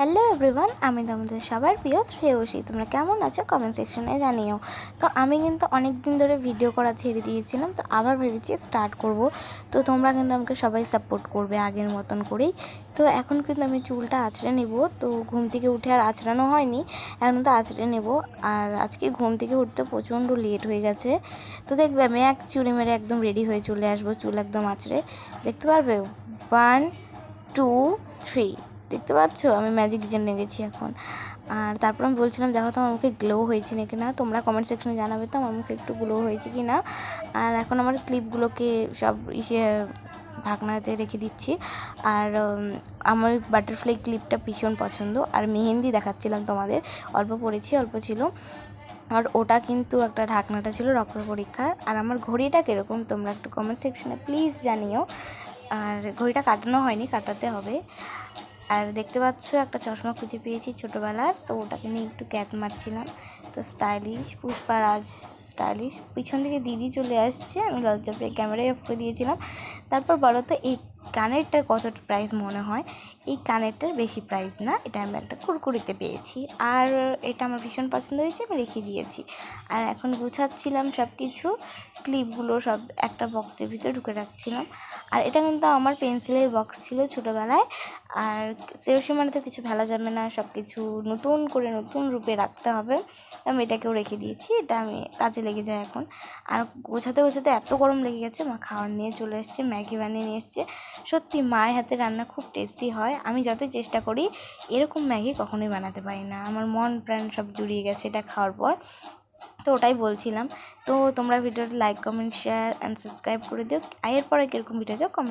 Hello everyone, আমি তোমাদের সবার প্রিয় শ্রেয়সী। তোমরা কেমন আছো কমেন্ট সেকশনে জানিও। তো আমি কিন্তু অনেক দিন ধরে ভিডিও করা ছেড়ে দিয়েছিলাম, তো আবার ভেবেছি স্টার্ট করব। তো তোমরা কিন্তু আমাকে সবাই সাপোর্ট করবে আগের মতন করেই। তো এখন কিন্তু আমি চুলটা আঁচড়ে নেব। তো ঘুম থেকে উঠে আর আঁচড়ানো হয়নি, এখন তো আঁচড়ে নেব। আর আজকে ঘুম থেকে উঠতে প্রচণ্ড লেট হয়ে গেছে। তো দেখবে আমি এক চুড়ি মেরে একদম রেডি হয়ে চলে আসবো, চুল একদম আঁচড়ে। দেখতে পারবে 1 2 3, দেখতে পাচ্ছ আমি ম্যাজিক জেনে গেছি এখন। আর তারপর আমি বলছিলাম দেখো তো আমার মুখে গ্লো হয়েছে নাকি না, তোমরা কমেন্ট সেকশনে জানাবে তো আমার মুখে একটু গ্লো হয়েছে কি না। আর এখন আমার ক্লিপগুলোকে সব ঢাকনাতে রেখে দিচ্ছি। আর আমার বাটারফ্লাই ক্লিপটা ভীষণ পছন্দ। আর মেহেন্দি দেখাচ্ছিলাম তোমাদের, অল্প পড়েছি, অল্প ছিল। আর ওটা কিন্তু একটা ঢাকনাটা ছিল রক্ত পরীক্ষার। আর আমার ঘড়িটা কীরকম তোমরা একটু কমেন্ট সেকশনে প্লিজ জানিও। আর ঘড়িটা কাটানো হয়নি, কাটাতে হবে। আর দেখতে পাচ্ছ একটা চশমা খুঁজে পেয়েছি ছোটোবেলার, তো ওটাকে নিয়ে একটু ক্যাট মারছিলাম। তো স্টাইলিশ পুষ্পারাজ স্টাইলিশ, পিছন থেকে দিদি চলে আসছে, আমি লজ্জা পেয়ে ক্যামেরায় অফ করে দিয়েছিলাম। তারপর বলো তো এই কানেরটার কত প্রাইস মনে হয়? এই কানেরটার বেশি প্রাইস না, এটা আমি একটা কুরকুরিতে পেয়েছি। আর এটা আমার ভীষণ পছন্দ হয়েছে, আমি রেখে দিয়েছি। আর এখন গুছাচ্ছিলাম সব কিছু, ক্লিপগুলো সব একটা বক্সের ভিতরে ঢুকে রাখছিলাম। আর এটা কিন্তু আমার পেন্সিলের বক্স ছিল ছোটোবেলায়। আর শ্রেয়সী মানে তো কিছু ফেলা যাবে না, সব কিছু নতুন করে নতুন রূপে রাখতে হবে। আমি এটাকেও রেখে দিয়েছি, এটা আমি কাজে লেগে যায় এখন। আর গোছাতে গোছাতে এত গরম লেগে গেছে, মা খাবার নিয়ে চলে এসছে, ম্যাগি বানিয়ে নিয়ে এসছে। সত্যি মায়ের হাতে রান্না খুব টেস্টি হয়, আমি যতই চেষ্টা করি এরকম ম্যাগি কখনোই বানাতে পারি না। আমার মন প্রাণ সব জুড়িয়ে গেছে এটা খাওয়ার পর। তো ওটাই বলছিলাম। তো তোমরা ভিডিওটা like comment share and subscribe করে দিও। এরপরে কীরকম ভিডিও চাও কমেন্ট